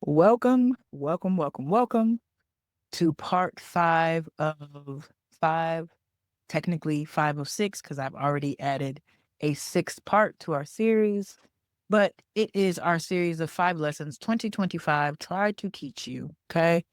Welcome, welcome, welcome, welcome to part 5 of 5, technically 5 of 6, because I've already added a sixth part to our series. But it is our series of 5 lessons 2025 tried to teach you. Okay.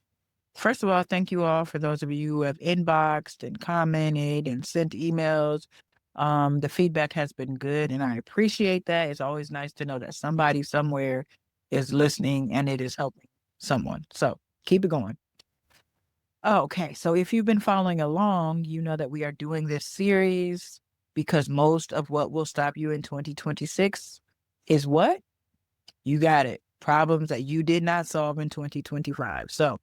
First of all, thank you all for those of you who have inboxed and commented and sent emails. The feedback has been good, and I appreciate that. It's always nice to know that somebody somewhere is listening and it is helping someone. So keep it going. Okay, so if you've been following along, you know that we are doing this series because most of what will stop you in 2026 is what? You got it. Problems that you did not solve in 2025. So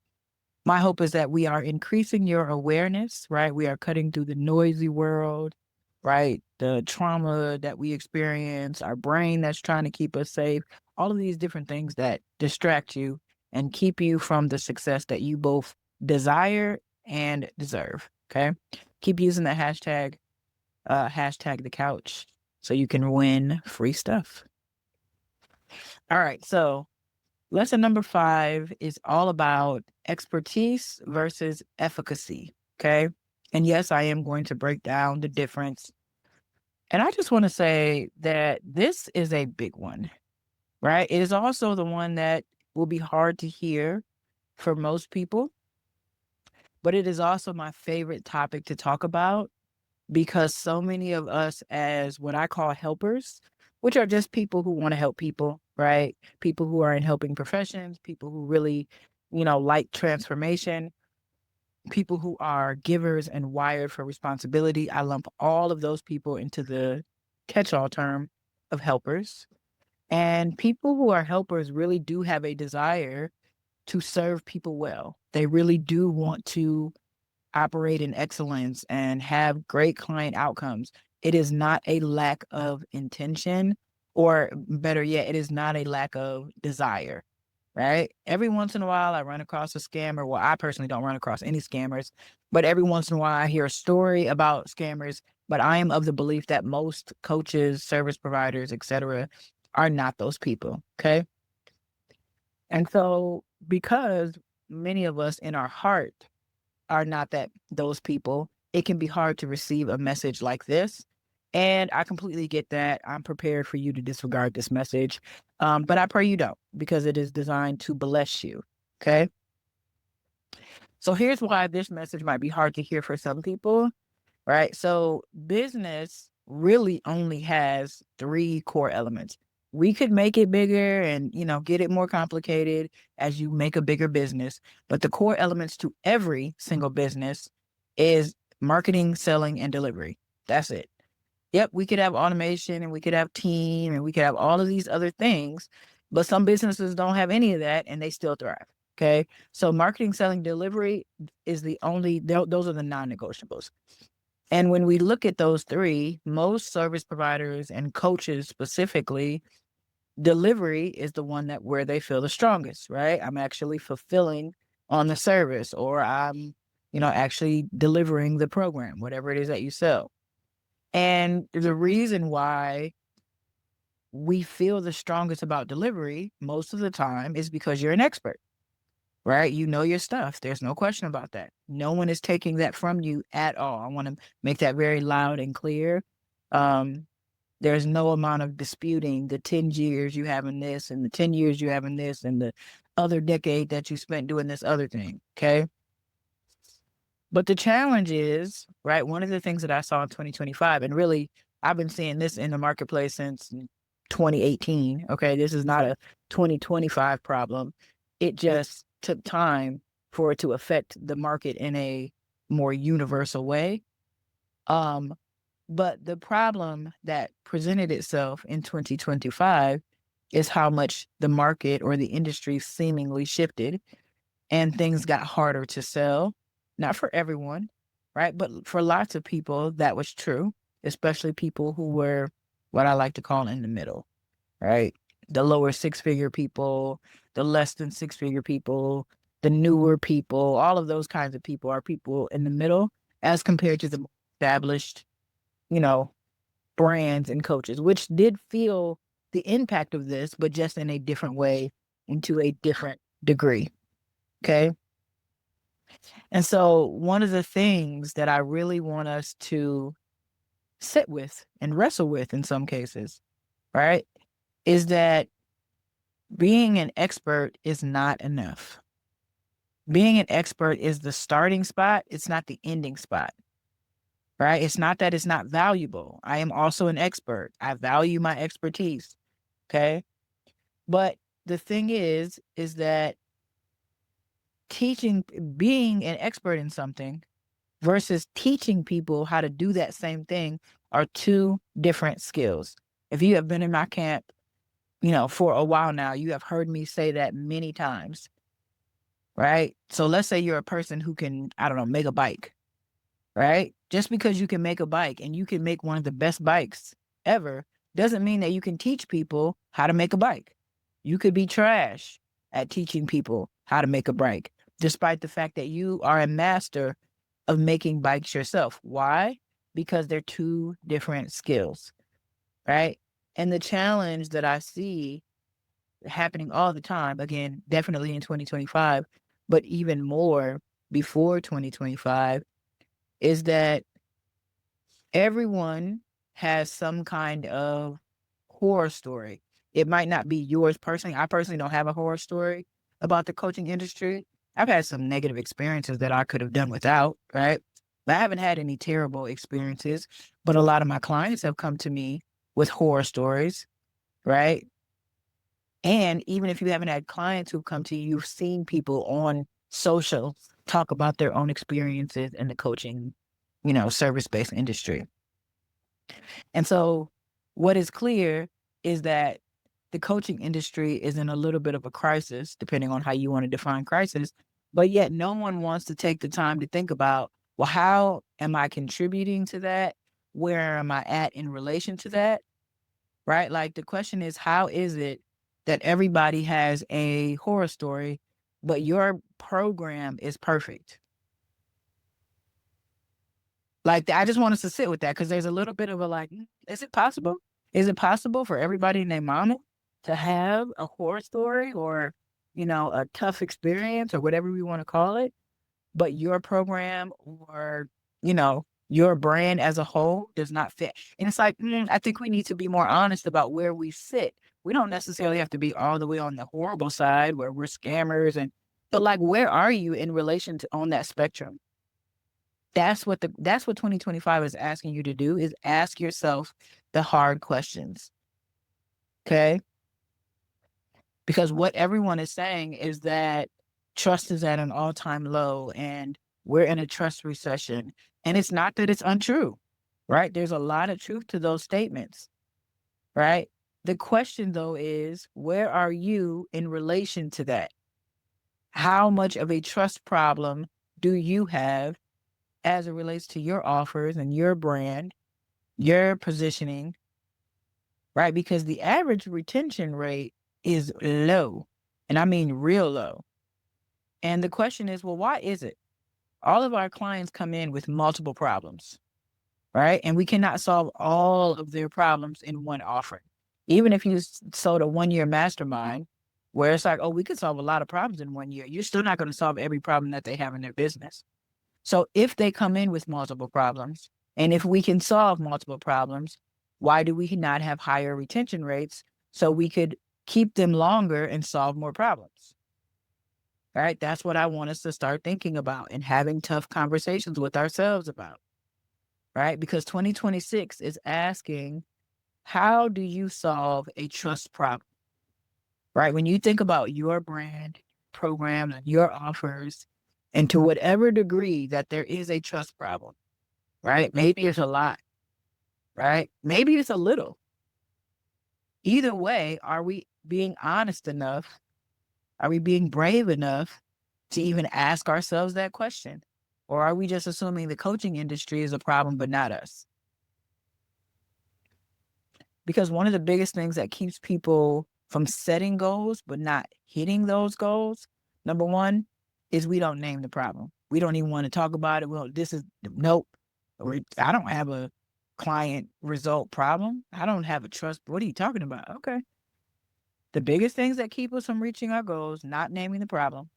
my hope is that we are increasing your awareness, right? We are cutting through the noisy world, right? The trauma that we experience, our brain that's trying to keep us safe, all of these different things that distract you and keep you from the success that you both desire and deserve. Okay. Keep using the hashtag the couch so you can win free stuff. All right. So lesson number 5 is all about expertise versus efficacy. Okay. And yes, I am going to break down the difference. And I just want to say that this is a big one, right? It is also the one that will be hard to hear for most people, but it is also my favorite topic to talk about because so many of us, as what I call helpers, which are just people who want to help people, right? People who are in helping professions, people who really, like transformation, people who are givers and wired for responsibility. I lump all of those people into the catch-all term of helpers. And people who are helpers really do have a desire to serve people well. They really do want to operate in excellence and have great client outcomes. It is not a lack of intention, or better yet, it is not a lack of desire, right? Every once in a while, I run across a scammer. Well, I personally don't run across any scammers, but every once in a while, I hear a story about scammers. But I am of the belief that most coaches, service providers, etc., are not those people. Okay. And so, because many of us in our heart are not those people, it can be hard to receive a message like this. And I completely get that. I'm prepared for you to disregard this message. But I pray you don't, because it is designed to bless you. Okay. So here's why this message might be hard to hear for some people, right? So business really only has 3 core elements. We could make it bigger and, get it more complicated as you make a bigger business. But the core elements to every single business is marketing, selling, and delivery. That's it. Yep, we could have automation and we could have team and we could have all of these other things, but some businesses don't have any of that and they still thrive. Okay. So marketing, selling, delivery is those are the non-negotiables. And when we look at those 3, most service providers and coaches specifically, delivery is the one that where they feel the strongest, right? I'm actually fulfilling on the service, or I'm, actually delivering the program, whatever it is that you sell. And the reason why we feel the strongest about delivery most of the time is because you're an expert, right? You know your stuff. There's no question about that. No one is taking that from you at all. I want to make that very loud and clear. Um, there's no amount of disputing the 10 years you have in this and the 10 years you have in this and the other decade that you spent doing this other thing. Okay. But the challenge is, right, one of the things that I saw in 2025, and really I've been seeing this in the marketplace since 2018. Okay. This is not a 2025 problem. It just took time for it to affect the market in a more universal way. But the problem that presented itself in 2025 is how much the market or the industry seemingly shifted and things got harder to sell. Not for everyone, right? But for lots of people, that was true, especially people who were what I like to call in the middle, right? The lower 6-figure people, the less than 6-figure people, the newer people, all of those kinds of people are people in the middle as compared to the more established, you know, brands and coaches, which did feel the impact of this, but just in a different way, into a different degree. Okay. And so one of the things that I really want us to sit with and wrestle with in some cases, right, is that being an expert is not enough. Being an expert is the starting spot. It's not the ending spot, right? It's not that it's not valuable. I am also an expert. I value my expertise. Okay. But the thing is that teaching, being an expert in something versus teaching people how to do that same thing are two different skills. If you have been in my camp, for a while now, you have heard me say that many times, right? So let's say you're a person who can, I don't know, make a bike, right? Just because you can make a bike and you can make one of the best bikes ever doesn't mean that you can teach people how to make a bike. You could be trash at teaching people how to make a bike, despite the fact that you are a master of making bikes yourself. Why? Because they're two different skills, right? And the challenge that I see happening all the time, again, definitely in 2025, but even more before 2025, is that everyone has some kind of horror story. It might not be yours personally. I personally don't have a horror story about the coaching industry. I've had some negative experiences that I could have done without, right? But I haven't had any terrible experiences. But a lot of my clients have come to me with horror stories, right? And even if you haven't had clients who come to you, you've seen people on social talk about their own experiences in the coaching, service-based industry. And so what is clear is that the coaching industry is in a little bit of a crisis, depending on how you want to define crisis, but yet no one wants to take the time to think about, well, how am I contributing to that? Where am I at in relation to that? Right? Like the question is, how is it that everybody has a horror story, but your program is perfect? Like, I just want us to sit with that because there's a little bit of a like, is it possible? Is it possible for everybody and their mama to have a horror story or, a tough experience or whatever we want to call it, but your program or, your brand as a whole does not fit? And it's like, I think we need to be more honest about where we sit. We don't necessarily have to be all the way on the horrible side where we're scammers but like, where are you in relation to on that spectrum? That's what 2025 is asking you to do, is ask yourself the hard questions. Okay? Because what everyone is saying is that trust is at an all-time low and we're in a trust recession. And it's not that it's untrue, right? There's a lot of truth to those statements, right? The question though is, where are you in relation to that? How much of a trust problem do you have as it relates to your offers and your brand, your positioning, right? Because the average retention rate is low, and I mean real low. And the question is, well, why is it? All of our clients come in with multiple problems, right? And we cannot solve all of their problems in one offering. Even if you sold a 1-year mastermind, where it's like, oh, we could solve a lot of problems in 1 year, you're still not going to solve every problem that they have in their business. So if they come in with multiple problems, and if we can solve multiple problems, why do we not have higher retention rates so we could keep them longer and solve more problems? Right? That's what I want us to start thinking about and having tough conversations with ourselves about. Right? Because 2026 is asking, how do you solve a trust problem? Right? When you think about your brand, programs, and your offers, and to whatever degree that there is a trust problem, right? Maybe it's a lot, right? Maybe it's a little. Either way, are we being honest enough? Are we being brave enough to even ask ourselves that question? Or are we just assuming the coaching industry is a problem, but not us? Because one of the biggest things that keeps people from setting goals, but not hitting those goals, number one, is we don't name the problem. We don't even want to talk about it. Well, nope. I don't have a client result problem. I don't have a trust. What are you talking about? Okay. The biggest things that keep us from reaching our goals, not naming the problem,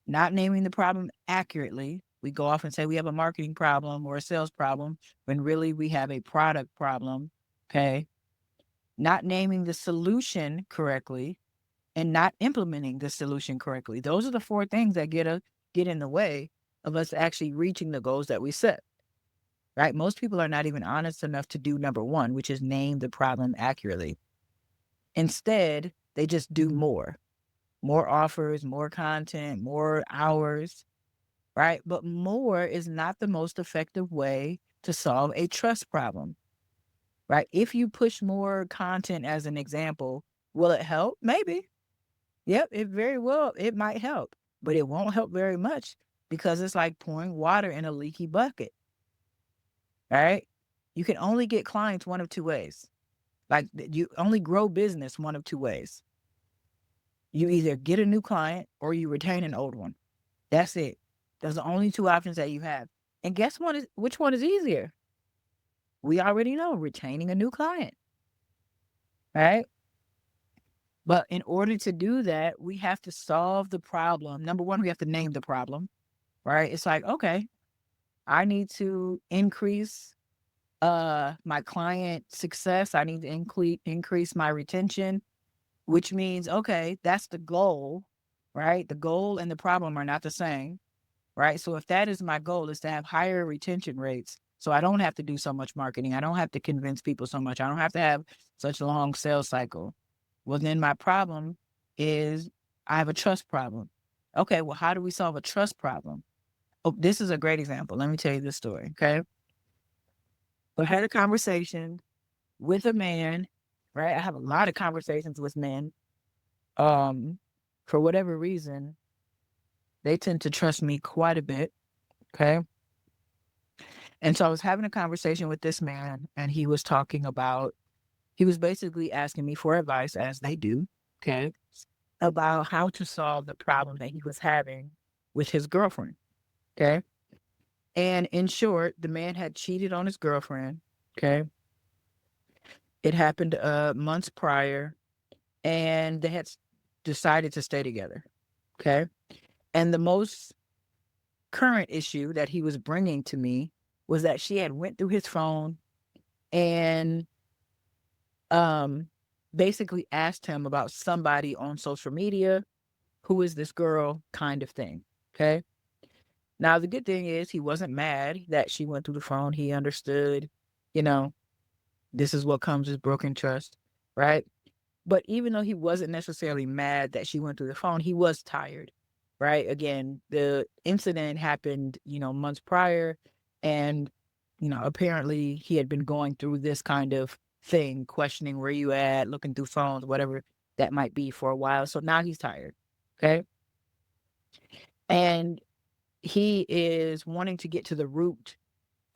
not naming the problem accurately. We go off and say we have a marketing problem or a sales problem when really we have a product problem. Okay. Not naming the solution correctly and not implementing the solution correctly. Those are the four things that get in the way of us actually reaching the goals that we set. Right? Most people are not even honest enough to do number one, which is name the problem accurately. Instead, they just do more offers, more content, more hours, right? But more is not the most effective way to solve a trust problem, right? If you push more content as an example, will it help? Maybe. Yep, it might help, but it won't help very much because it's like pouring water in a leaky bucket, right? You can only get clients one of two ways. Like you only grow business one of two ways. You either get a new client or you retain an old one. That's it. Those are the only two options that you have. And guess which one is easier? We already know retaining a new client, right? But in order to do that, we have to solve the problem. Number one, we have to name the problem, right? It's like, okay, I need to increase my client success. I need to increase my retention, which means, okay, that's the goal, right? The goal and the problem are not the same, right? So if that is my goal, is to have higher retention rates, so I don't have to do so much marketing. I don't have to convince people so much. I don't have to have such a long sales cycle. Well, then my problem is I have a trust problem. Okay, well, how do we solve a trust problem? Oh, this is a great example. Let me tell you this story, okay? I had a conversation with a man, right? I have a lot of conversations with men. Um, for whatever reason, they tend to trust me quite a bit, okay? And so I was having a conversation with this man, and he was basically asking me for advice, as they do, okay, about how to solve the problem that he was having with his girlfriend, okay? And in short, the man had cheated on his girlfriend, okay? It happened months prior, and they had decided to stay together, okay? And the most current issue that he was bringing to me was that she had went through his phone and um basically asked him about somebody on social media, who is this girl, kind of thing, okay? Now the good thing is he wasn't mad that she went through the phone. He understood, you know, this is what comes with broken trust, right? But even though he wasn't necessarily mad that she went through the phone, he was tired, right? Again, the incident happened, months prior. And, apparently he had been going through this kind of thing, questioning where you at, looking through phones, whatever that might be, for a while. So now he's tired. Okay. And he is wanting to get to the root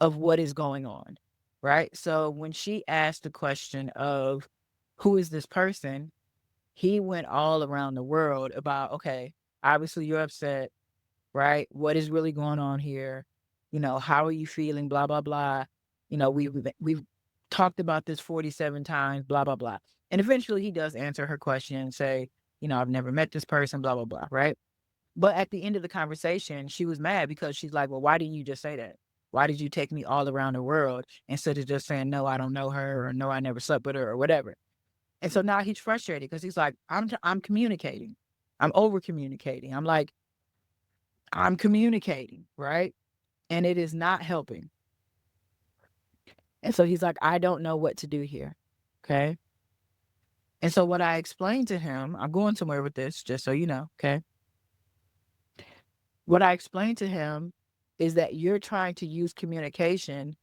of what is going on. Right. So when she asked the question of who is this person, he went all around the world about, okay, obviously you're upset, right? What is really going on here? How are you feeling? Blah, blah, blah. We've talked about this 47 times, blah, blah, blah. And eventually he does answer her question and say, I've never met this person, blah, blah, blah, right? But at the end of the conversation, she was mad because she's like, well, why didn't you just say that? Why did you take me all around the world instead of just saying, no, I don't know her, or no, I never slept with her, or whatever? And so now he's frustrated because he's like, I'm communicating. I'm over communicating. I'm communicating, right? And it is not helping. And so he's like, I don't know what to do here. Okay. And so what I explained to him, I'm going somewhere with this, just so you know. Okay. What I explained to him is that you're trying to use communication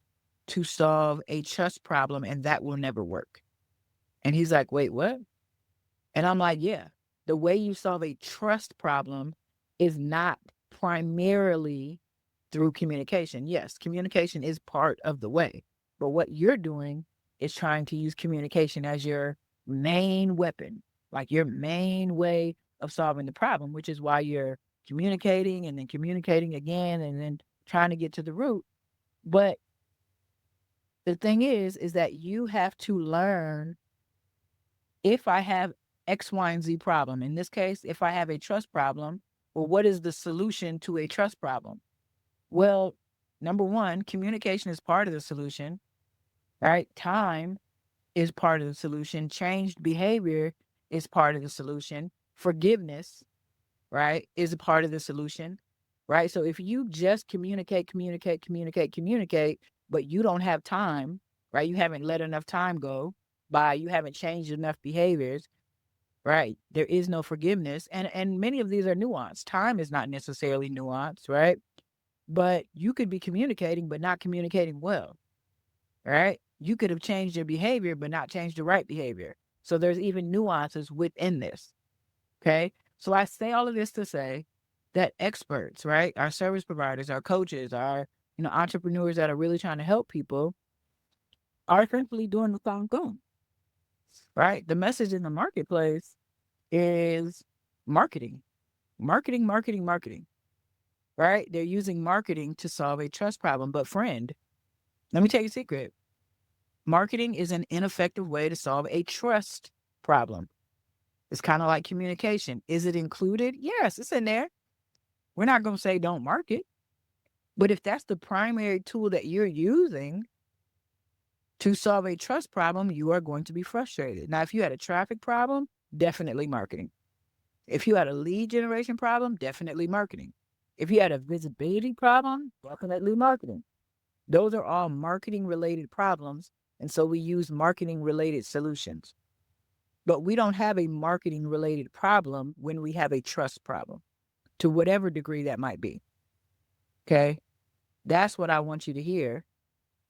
to solve a trust problem, and that will never work. And he's like, wait, what? And I'm like, yeah, the way you solve a trust problem is not primarily through communication. Yes, communication is part of the way, but what you're doing is trying to use communication as your main weapon, like your main way of solving the problem, which is why you're communicating and then communicating again and then trying to get to the root. But the thing is that you have to learn, if I have X, Y, and Z problem. In this case, if I have a trust problem, well, what is the solution to a trust problem? Well, number one, communication is part of the solution, right? Time is part of the solution. Changed behavior is part of the solution. Forgiveness, right, is a part of the solution, right? So if you just communicate, but you don't have time, right? You haven't let enough time go by, you haven't changed enough behaviors, right? There is no forgiveness. And many of these are nuanced. Time is not necessarily nuanced, right? But you could be communicating, but not communicating well, right? You could have changed your behavior, but not changed the right behavior. So there's even nuances within this. Okay. So I say all of this to say that experts, right? Our service providers, our coaches, our, entrepreneurs that are really trying to help people are currently doing the same thing, right? The message in the marketplace is marketing, marketing, marketing, marketing, right? They're using marketing to solve a trust problem. But friend, let me tell you a secret. Marketing is an ineffective way to solve a trust problem. It's kind of like communication. Is it included? Yes, it's in there. We're not going to say don't market. But if that's the primary tool that you're using to solve a trust problem, you are going to be frustrated. Now, if you had a traffic problem, definitely marketing. If you had a lead generation problem, definitely marketing. If you had a visibility problem, definitely marketing. Those are all marketing related problems. And so we use marketing related solutions. But we don't have a marketing related problem when we have a trust problem, to whatever degree that might be. Okay. That's what I want you to hear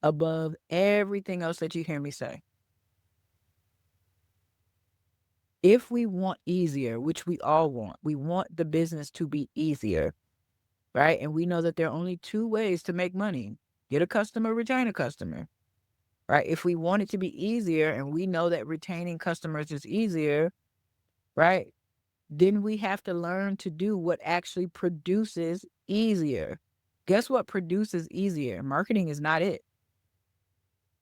above everything else that you hear me say. If we want easier, which we all want, we want the business to be easier, right? And we know that there are only two ways to make money: get a customer, retain a customer, right? If we want it to be easier and we know that retaining customers is easier, right? Then we have to learn to do what actually produces easier. Guess what produces easier? Marketing is not it,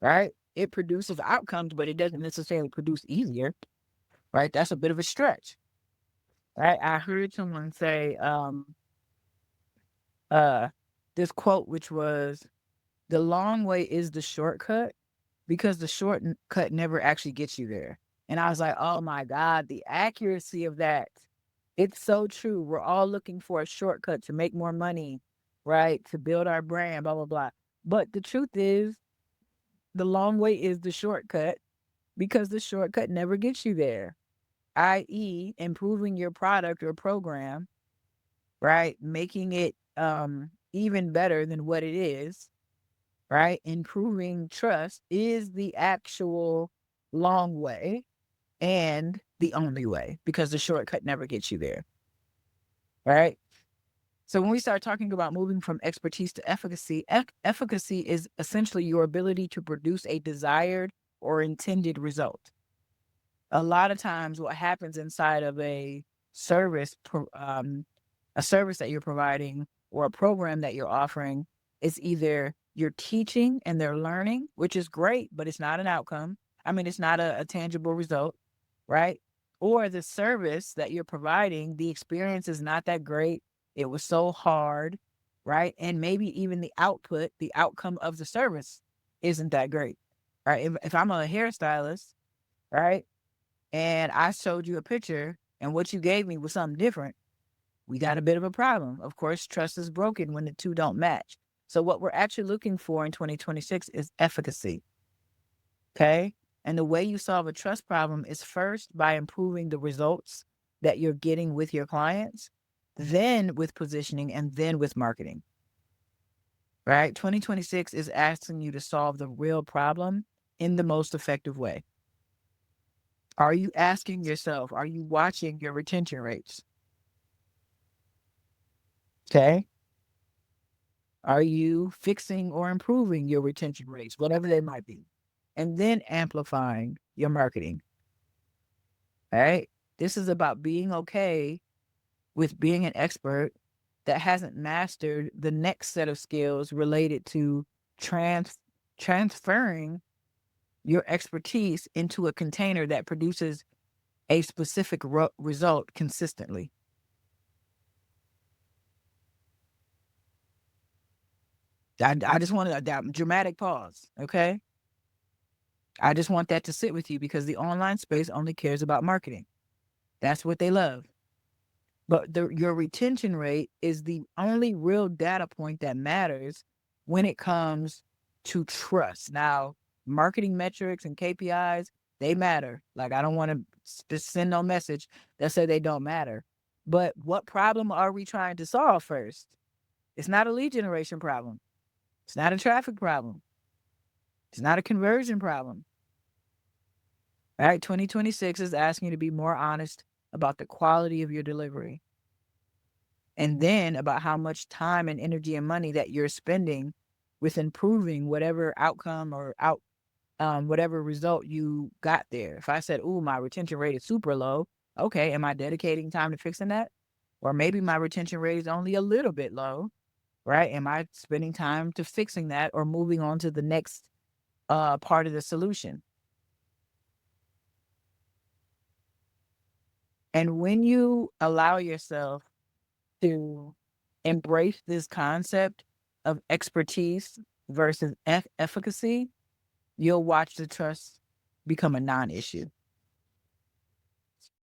right? It produces outcomes, but it doesn't necessarily produce easier, right? That's a bit of a stretch, right? I heard someone say this quote, which was, the long way is the shortcut because the shortcut never actually gets you there. And I was like, oh my God, the accuracy of that. It's so true. We're all looking for a shortcut to make more money, right? To build our brand, blah, blah, blah. But the truth is, the long way is the shortcut because the shortcut never gets you there, i.e., improving your product or program, right? Making it even better than what it is, right? Improving trust is the actual long way and the only way because the shortcut never gets you there, right? So when we start talking about moving from expertise to efficacy, efficacy is essentially your ability to produce a desired or intended result. A lot of times what happens inside of a service that you're providing or a program that you're offering is either you're teaching and they're learning, which is great, but it's not an outcome. I mean, it's not a tangible result, right? Or the service that you're providing, the experience is not that great. It was so hard, right? And maybe even the output, the outcome of the service isn't that great, right? If I'm a hairstylist, right? And I showed you a picture and what you gave me was something different, we got a bit of a problem. Of course, trust is broken when the two don't match. So what we're actually looking for in 2026 is efficacy. Okay. And the way you solve a trust problem is first by improving the results that you're getting with your clients, then with positioning, and then with marketing. Right? 2026 is asking you to solve the real problem in the most effective way. Are you asking yourself, are you watching your retention rates? Okay. Are you fixing or improving your retention rates, whatever they might be? And then amplifying your marketing. All right. This is about being okay with being an expert that hasn't mastered the next set of skills related to transferring your expertise into a container that produces a specific result consistently. I just wanted that dramatic pause. Okay. I just want that to sit with you because the online space only cares about marketing. That's what they love. But your retention rate is the only real data point that matters when it comes to trust. Now, marketing metrics and KPIs, they matter. Like, I don't want to just send no message that say they don't matter. But what problem are we trying to solve first? It's not a lead generation problem. It's not a traffic problem. It's not a conversion problem. All right, 2026 is asking you to be more honest about the quality of your delivery. And then about how much time and energy and money that you're spending with improving whatever outcome or whatever result you got there. If I said, "Ooh, my retention rate is super low," okay, am I dedicating time to fixing that? Or maybe my retention rate is only a little bit low, right? Am I spending time to fixing that or moving on to the next part of the solution? And when you allow yourself to embrace this concept of expertise versus efficacy, you'll watch the trust become a non-issue.